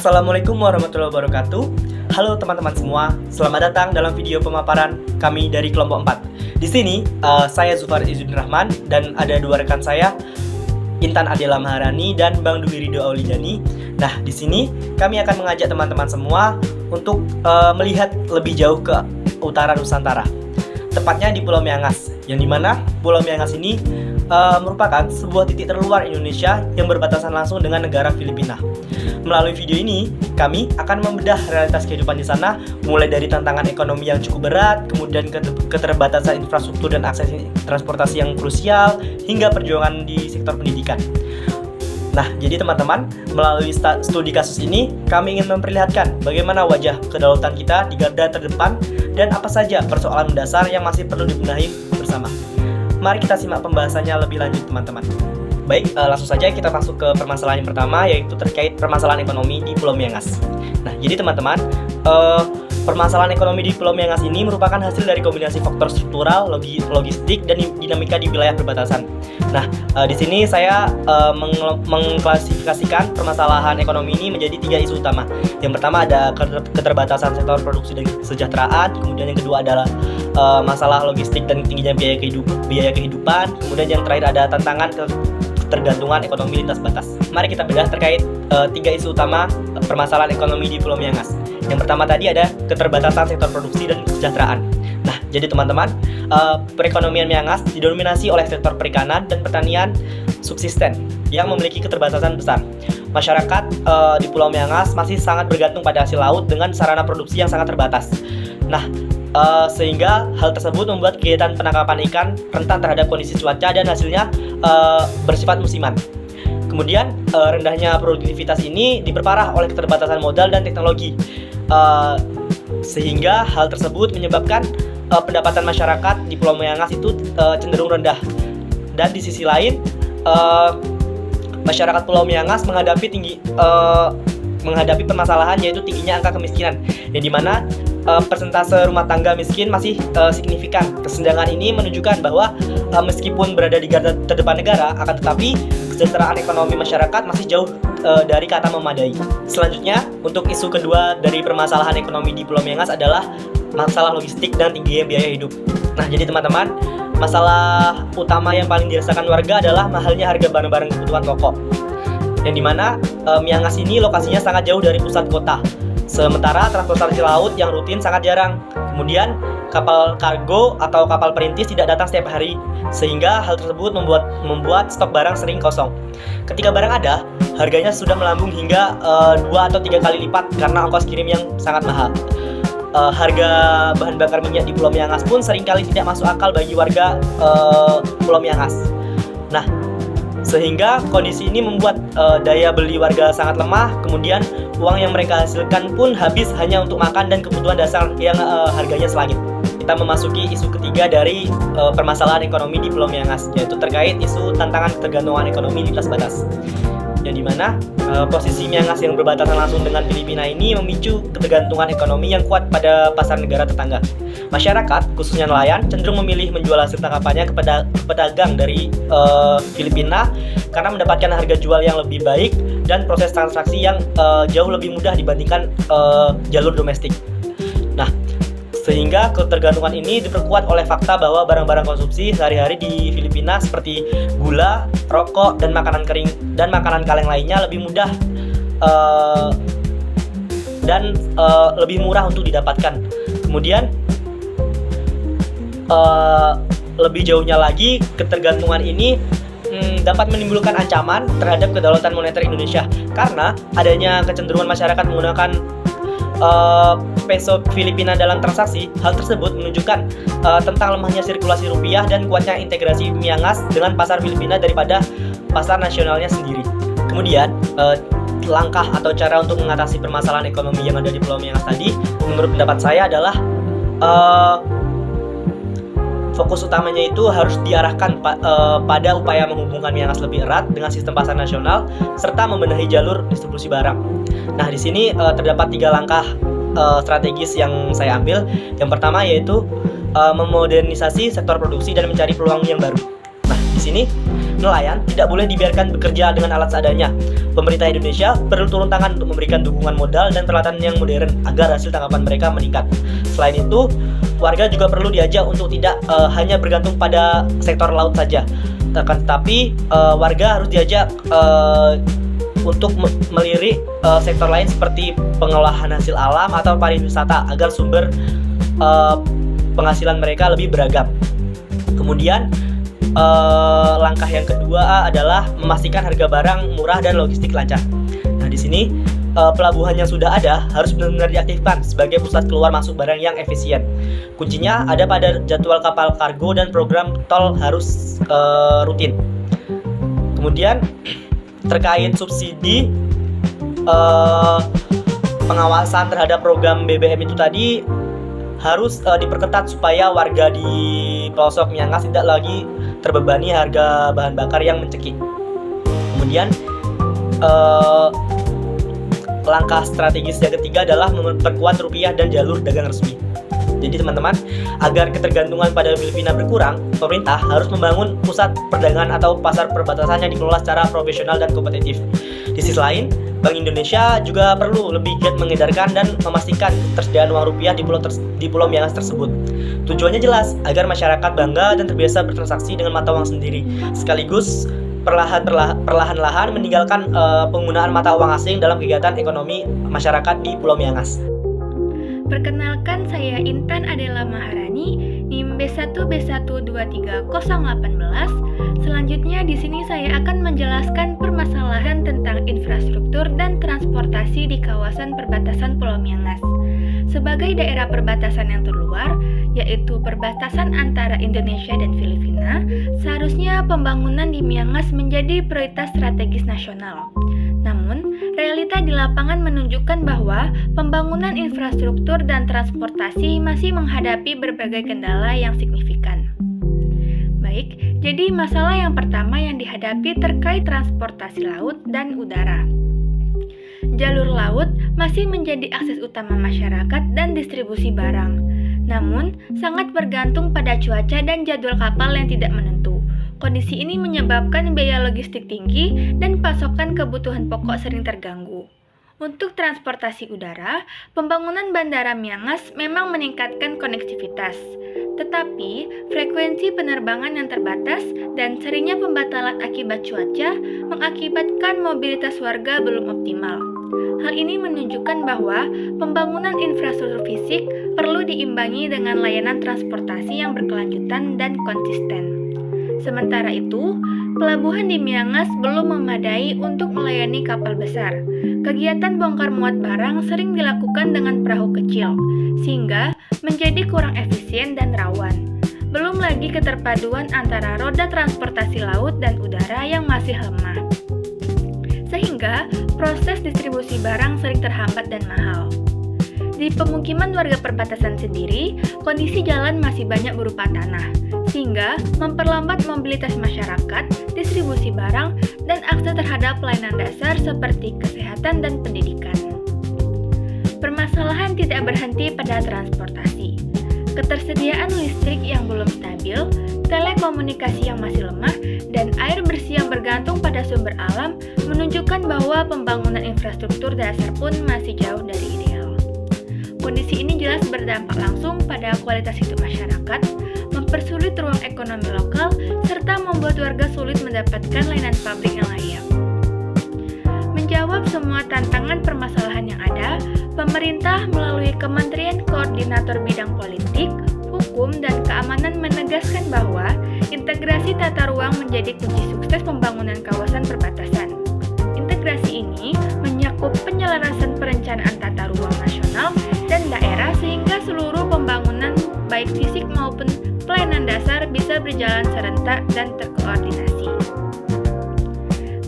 Assalamualaikum warahmatullahi wabarakatuh. Halo teman-teman semua, selamat datang dalam video pemaparan kami dari kelompok 4. Di sini saya Zufar Izzuddin Rahman dan ada dua rekan saya, Intan Adela Maharani dan Bang Dwi Ridho Aulidani. Nah, di sini kami akan mengajak teman-teman semua untuk melihat lebih jauh ke utara Nusantara, tepatnya di Pulau Miangas, yang dimana Pulau Miangas ini merupakan sebuah titik terluar Indonesia yang berbatasan langsung dengan negara Filipina. Melalui video ini, kami akan membedah realitas kehidupan di sana, mulai dari tantangan ekonomi yang cukup berat, kemudian keterbatasan infrastruktur dan akses transportasi yang krusial, hingga perjuangan di sektor pendidikan. Nah, jadi teman-teman, melalui studi kasus ini, kami ingin memperlihatkan bagaimana wajah kedaulatan kita di garda terdepan dan apa saja persoalan mendasar yang masih perlu dibenahi bersama. Mari kita simak pembahasannya lebih lanjut, teman-teman. Baik, langsung saja kita masuk ke permasalahan yang pertama, yaitu terkait permasalahan ekonomi di Pulau Miangas. Nah, jadi teman-teman, permasalahan ekonomi di Pulau Miangas ini merupakan hasil dari kombinasi faktor struktural, logistik, dan dinamika di wilayah perbatasan. Nah, di sini saya mengklasifikasikan permasalahan ekonomi ini menjadi 3 isu utama. Yang pertama ada keterbatasan sektor produksi dan kesejahteraan, kemudian yang kedua adalah masalah logistik dan tingginya biaya kehidupan, kemudian yang terakhir ada tantangan ketergantungan ekonomi lintas batas. Mari kita bedah terkait 3 isu utama permasalahan ekonomi di Pulau Miangas. Yang pertama tadi ada keterbatasan sektor produksi dan kesejahteraan. Nah, jadi teman-teman, perekonomian Miangas didominasi oleh sektor perikanan dan pertanian subsisten yang memiliki keterbatasan besar. Masyarakat di Pulau Miangas masih sangat bergantung pada hasil laut dengan sarana produksi yang sangat terbatas. Nah, sehingga hal tersebut membuat kegiatan penangkapan ikan rentan terhadap kondisi cuaca dan hasilnya bersifat musiman. Kemudian rendahnya produktivitas ini diperparah oleh keterbatasan modal dan teknologi, sehingga hal tersebut menyebabkan pendapatan masyarakat di Pulau Miangas itu cenderung rendah. Dan di sisi lain, masyarakat Pulau Miangas menghadapi permasalahan yaitu tingginya angka kemiskinan, yang dimana persentase rumah tangga miskin masih signifikan. Kesenjangan ini menunjukkan bahwa meskipun berada di garda terdepan negara, akan tetapi kesejahteraan ekonomi masyarakat masih jauh dari kata memadai. Selanjutnya, untuk isu kedua dari permasalahan ekonomi di Pulau Miangas adalah masalah logistik dan tingginya biaya hidup. Nah, jadi teman-teman, masalah utama yang paling dirasakan warga adalah mahalnya harga barang-barang kebutuhan pokok, yang dimana Miangas ini lokasinya sangat jauh dari pusat kota. Sementara transportasi laut yang rutin sangat jarang. Kemudian kapal kargo atau kapal perintis tidak datang setiap hari, sehingga hal tersebut membuat stok barang sering kosong. Ketika barang ada, harganya sudah melambung hingga 2 atau 3 kali lipat karena ongkos kirim yang sangat mahal. Harga bahan bakar minyak di Pulau Miangas pun seringkali tidak masuk akal bagi warga Pulau Miangas. Nah, sehingga kondisi ini membuat daya beli warga sangat lemah. Kemudian uang yang mereka hasilkan pun habis hanya untuk makan dan kebutuhan dasar yang harganya selangit. Kita memasuki isu ketiga dari permasalahan ekonomi di Pulau Miangas, yaitu terkait isu tantangan ketergantungan ekonomi lintas batas, yang dimana posisi Miangas yang berbatasan langsung dengan Filipina ini memicu ketergantungan ekonomi yang kuat pada pasar negara tetangga. Masyarakat, khususnya nelayan, cenderung memilih menjual hasil tangkapannya kepada pedagang dari Filipina karena mendapatkan harga jual yang lebih baik dan proses transaksi yang jauh lebih mudah dibandingkan jalur domestik. Nah, sehingga ketergantungan ini diperkuat oleh fakta bahwa barang-barang konsumsi sehari-hari di Filipina seperti gula, rokok, dan makanan kering dan makanan kaleng lainnya lebih mudah dan lebih murah untuk didapatkan. Kemudian lebih jauhnya lagi, ketergantungan ini dapat menimbulkan ancaman terhadap kedaulatan moneter Indonesia karena adanya kecenderungan masyarakat menggunakan peso Filipina dalam transaksi. Hal tersebut menunjukkan tentang lemahnya sirkulasi rupiah dan kuatnya integrasi Miangas dengan pasar Filipina daripada pasar nasionalnya sendiri. Kemudian langkah atau cara untuk mengatasi permasalahan ekonomi yang ada di Pulau Miangas tadi, menurut pendapat saya adalah fokus utamanya itu harus diarahkan pada upaya menghubungkan Miangas lebih erat dengan sistem pasar nasional serta membenahi jalur distribusi barang. Nah, di sini terdapat 3 langkah strategis yang saya ambil. Yang pertama yaitu memodernisasi sektor produksi dan mencari peluang yang baru. Nah, di sini nelayan tidak boleh dibiarkan bekerja dengan alat seadanya. pemerintah Indonesia perlu turun tangan untuk memberikan dukungan modal dan peralatan yang modern agar hasil tangkapan mereka meningkat. Selain itu, warga juga perlu diajak untuk tidak hanya bergantung pada sektor laut saja. Tetapi warga harus diajak untuk melirik sektor lain seperti pengolahan hasil alam atau pariwisata agar sumber penghasilan mereka lebih beragam. Kemudian langkah yang kedua adalah memastikan harga barang murah dan logistik lancar. Nah, di sini pelabuhan yang sudah ada harus benar-benar diaktifkan sebagai pusat keluar masuk barang yang efisien. Kuncinya ada pada jadwal kapal kargo dan program tol harus rutin. Kemudian terkait subsidi, pengawasan terhadap program BBM itu tadi harus diperketat supaya warga di pelosok Miangas tidak lagi terbebani harga bahan bakar yang mencekik. Kemudian langkah strategis yang ketiga adalah memperkuat rupiah dan jalur dagang resmi. Jadi teman-teman, agar ketergantungan pada Filipina berkurang, pemerintah harus membangun pusat perdagangan atau pasar perbatasan yang dikelola secara profesional dan kompetitif. Di sisi lain, Bank Indonesia juga perlu lebih giat mengedarkan dan memastikan ketersediaan uang rupiah di Pulau Miangas tersebut. Tujuannya jelas, agar masyarakat bangga dan terbiasa bertransaksi dengan mata uang sendiri, sekaligus perlahan-lahan meninggalkan penggunaan mata uang asing dalam kegiatan ekonomi masyarakat di Pulau Miangas. Perkenalkan, saya Intan Adela Maharani, NIM B1B1230018. Selanjutnya di sini saya akan menjelaskan permasalahan tentang infrastruktur dan transportasi di kawasan perbatasan Pulau Miangas. Sebagai daerah perbatasan yang terluar, yaitu perbatasan antara Indonesia dan Filipina, seharusnya pembangunan di Miangas menjadi prioritas strategis nasional. Namun, realita di lapangan menunjukkan bahwa pembangunan infrastruktur dan transportasi masih menghadapi berbagai kendala yang signifikan. Baik, jadi masalah yang pertama yang dihadapi terkait transportasi laut dan udara. Jalur laut masih menjadi akses utama masyarakat dan distribusi barang. Namun, sangat bergantung pada cuaca dan jadwal kapal yang tidak menentu. Kondisi ini menyebabkan biaya logistik tinggi dan pasokan kebutuhan pokok sering terganggu. Untuk transportasi udara, pembangunan Bandara Miangas memang meningkatkan konektivitas. Tetapi, frekuensi penerbangan yang terbatas dan seringnya pembatalan akibat cuaca mengakibatkan mobilitas warga belum optimal. Hal ini menunjukkan bahwa pembangunan infrastruktur fisik perlu diimbangi dengan layanan transportasi yang berkelanjutan dan konsisten. Sementara itu, pelabuhan di Miangas belum memadai untuk melayani kapal besar. Kegiatan bongkar muat barang sering dilakukan dengan perahu kecil, sehingga menjadi kurang efisien dan rawan. Belum lagi keterpaduan antara roda transportasi laut dan udara yang masih lemah. Sehingga proses distribusi barang sering terhambat dan mahal. Di pemukiman warga perbatasan sendiri, kondisi jalan masih banyak berupa tanah, sehingga memperlambat mobilitas masyarakat, distribusi barang, dan akses terhadap pelayanan dasar seperti kesehatan dan pendidikan. Permasalahan tidak berhenti pada transportasi. Ketersediaan listrik yang belum stabil, telekomunikasi yang masih lemah, dan air bersih yang bergantung pada sumber alam menunjukkan bahwa pembangunan infrastruktur dasar pun masih jauh dari ideal. Kondisi ini jelas berdampak langsung pada kualitas hidup masyarakat, mempersulit ruang ekonomi lokal, serta membuat warga sulit mendapatkan layanan publik yang layak. Menjawab semua tantangan permasalahan yang ada, pemerintah melalui Kementerian Koordinator Bidang Politik, Hukum, dan Keamanan menegaskan bahwa integrasi tata ruang menjadi kunci sukses pembangunan kawasan perbatasan. Integrasi ini menyakup penyelarasan perencanaan tata ruang nasional dan daerah sehingga seluruh pembangunan baik fisik maupun pelayanan dasar bisa berjalan serentak dan terkoordinasi.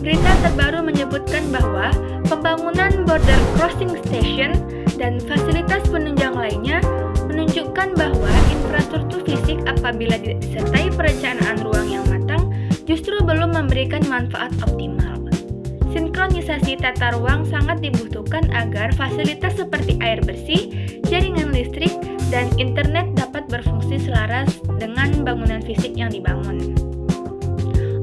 Berita terbaru menyebutkan bahwa pembangunan border crossing station dan fasilitas penunjang lainnya menunjukkan bahwa infrastruktur fisik apabila tidak disertai perencanaan ruang yang matang justru belum memberikan manfaat optimal. Sinkronisasi tata ruang sangat dibutuhkan agar fasilitas seperti air bersih, jaringan listrik, dan internet dapat berfungsi selaras dengan bangunan fisik yang dibangun.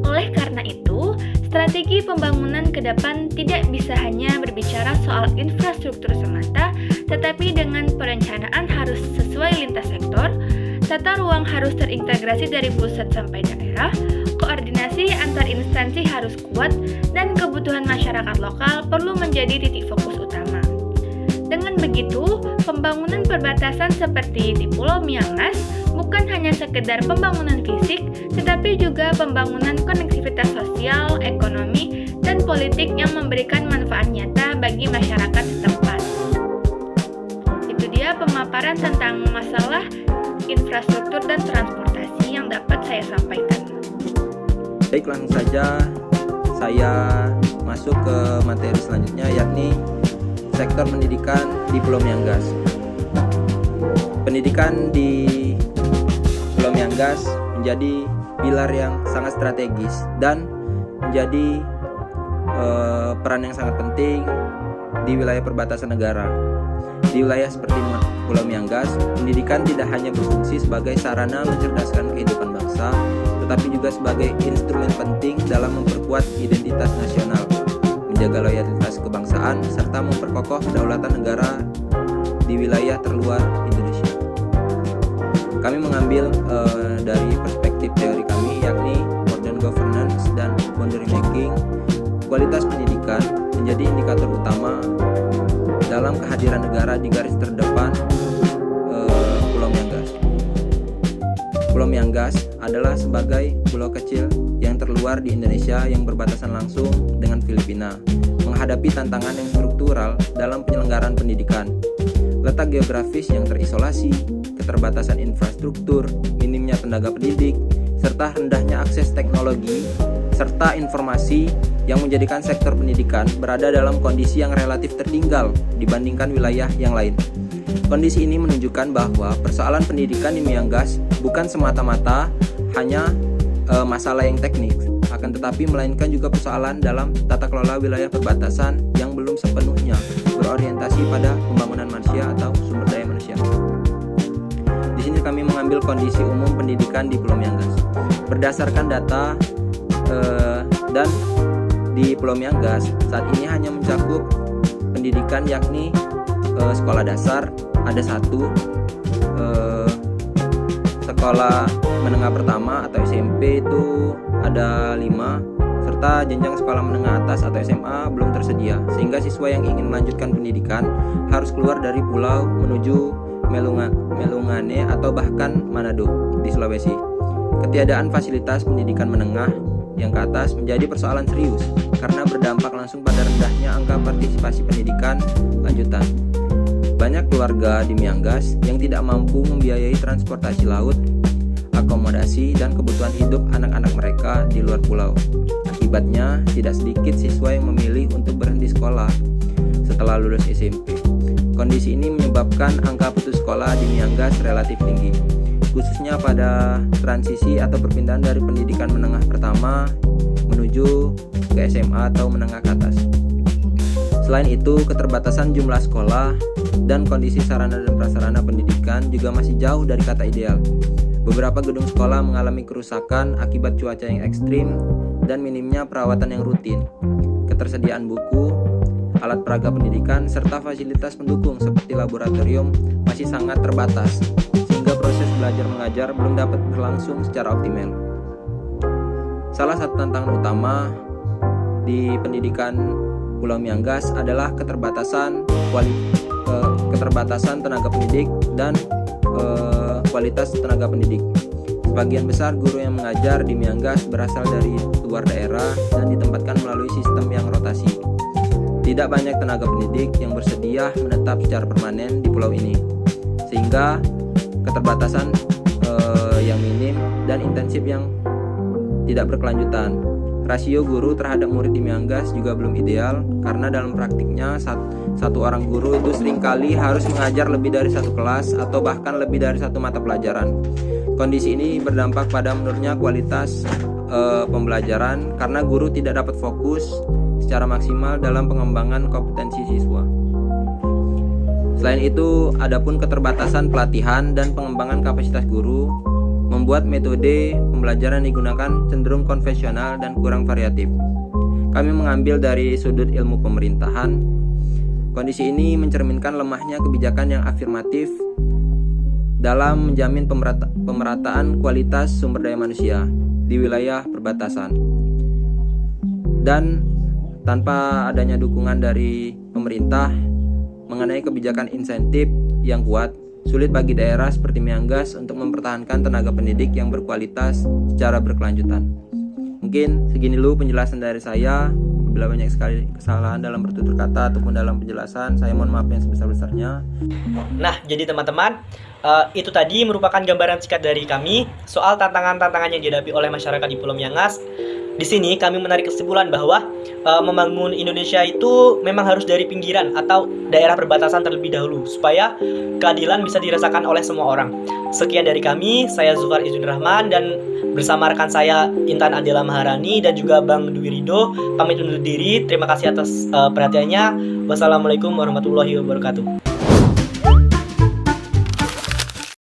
Oleh karena itu, strategi strategi pembangunan ke depan tidak bisa hanya berbicara soal infrastruktur semata, tetapi dengan perencanaan harus sesuai lintas sektor, tata ruang harus terintegrasi dari pusat sampai daerah, koordinasi antar instansi harus kuat, dan kebutuhan masyarakat lokal perlu menjadi titik fokus utama. Dengan begitu, pembangunan perbatasan seperti di Pulau Miangas bukan hanya sekedar pembangunan fisik, tetapi juga pembangunan konektivitas sosial, ekonomi, dan politik yang memberikan manfaat nyata bagi masyarakat setempat. Itu dia pemaparan tentang masalah infrastruktur dan transportasi yang dapat saya sampaikan. Baik, langsung saja saya masuk ke materi selanjutnya, yakni sektor pendidikan di Pulau Miangas. Pendidikan di Pulau Miangas menjadi pilar yang sangat strategis dan menjadi peran yang sangat penting di wilayah perbatasan negara. Di wilayah seperti Pulau Miangas, pendidikan tidak hanya berfungsi sebagai sarana mencerdaskan kehidupan bangsa, tetapi juga sebagai instrumen penting dalam memperkuat identitas nasional, menjaga loyalitas kebangsaan, serta memperkokoh kedaulatan negara di wilayah terluar Indonesia. Kami mengambil dari perspektif teori kami, yakni modern governance dan boundary making. Kualitas pendidikan menjadi indikator utama dalam kehadiran negara di garis terdepan Pulau Miangas. Pulau Miangas adalah sebagai pulau kecil yang terluar di Indonesia yang berbatasan langsung dengan Filipina, menghadapi tantangan yang struktural dalam penyelenggaraan pendidikan. Letak geografis yang terisolasi, keterbatasan infrastruktur, minimnya tenaga pendidik, serta rendahnya akses teknologi serta informasi yang menjadikan sektor pendidikan berada dalam kondisi yang relatif tertinggal dibandingkan wilayah yang lain. Kondisi ini menunjukkan bahwa persoalan pendidikan di Miangas bukan semata-mata hanya masalah yang teknis, akan tetapi melainkan juga persoalan dalam tata kelola wilayah perbatasan yang belum sepenuhnya berorientasi pada pembangunan manusia atau sumber daya manusia. Di sini kami mengambil kondisi umum pendidikan di Pulau Miangas. Berdasarkan data dan di Pulau Miangas saat ini hanya mencakup pendidikan yakni sekolah dasar ada 1, sekolah menengah pertama atau SMP itu ada 5, serta jenjang sekolah menengah atas atau SMA belum tersedia, sehingga siswa yang ingin melanjutkan pendidikan harus keluar dari pulau menuju Melungane atau bahkan Manado di Sulawesi. Ketiadaan fasilitas pendidikan menengah yang ke atas menjadi persoalan serius karena berdampak langsung pada rendahnya angka partisipasi pendidikan lanjutan. Banyak keluarga di Miangas yang tidak mampu membiayai transportasi laut, akomodasi, dan kebutuhan hidup anak-anak mereka di luar pulau. Akibatnya, tidak sedikit siswa yang memilih untuk berhenti sekolah setelah lulus SMP. Kondisi ini menyebabkan angka putus sekolah di Miangas relatif tinggi, khususnya pada transisi atau perpindahan dari pendidikan menengah pertama menuju ke SMA atau menengah ke atas. Selain itu, keterbatasan jumlah sekolah dan kondisi sarana dan prasarana pendidikan juga masih jauh dari kata ideal. Beberapa gedung sekolah mengalami kerusakan akibat cuaca yang ekstrim dan minimnya perawatan yang rutin. Ketersediaan buku, alat peraga pendidikan, serta fasilitas pendukung seperti laboratorium masih sangat terbatas, sehingga proses belajar mengajar belum dapat berlangsung secara optimal. Salah satu tantangan utama di pendidikan Pulau Miangas adalah keterbatasan tenaga pendidik dan kualitas tenaga pendidik. Sebagian besar guru yang mengajar di Miangas berasal dari luar daerah dan ditempatkan melalui sistem yang rotasi. Tidak banyak tenaga pendidik yang bersedia menetap secara permanen di pulau ini, sehingga keterbatasan yang minim dan intensif yang tidak berkelanjutan. Rasio guru terhadap murid di Miangas juga belum ideal karena dalam praktiknya satu orang guru itu seringkali harus mengajar lebih dari satu kelas atau bahkan lebih dari satu mata pelajaran. Kondisi ini berdampak pada menurunnya kualitas pembelajaran karena guru tidak dapat fokus secara maksimal dalam pengembangan kompetensi siswa. Selain itu, adapun keterbatasan pelatihan dan pengembangan kapasitas guru membuat metode pembelajaran digunakan cenderung konvensional dan kurang variatif. kami mengambil dari sudut ilmu pemerintahan. Kondisi ini mencerminkan lemahnya kebijakan yang afirmatif dalam menjamin pemerataan kualitas sumber daya manusia di wilayah perbatasan. Dan tanpa adanya dukungan dari pemerintah mengenai kebijakan insentif yang kuat, sulit bagi daerah seperti Miangas untuk mempertahankan tenaga pendidik yang berkualitas secara berkelanjutan. Mungkin segini dulu penjelasan dari saya. Bila banyak sekali kesalahan dalam bertutur kata ataupun dalam penjelasan, saya mohon maaf yang sebesar-besarnya. Nah, jadi teman-teman, itu tadi merupakan gambaran singkat dari kami soal tantangan-tantangan yang dihadapi oleh masyarakat di Pulau Miangas. Di sini kami menarik kesimpulan bahwa membangun Indonesia itu memang harus dari pinggiran atau daerah perbatasan terlebih dahulu supaya keadilan bisa dirasakan oleh semua orang. Sekian dari kami, saya Zufar Izzuddin Rahman dan bersama rekan saya Intan Adela Maharani dan juga Bang Dwi Rido pamit undur diri. Terima kasih atas perhatiannya. Wassalamualaikum warahmatullahi wabarakatuh.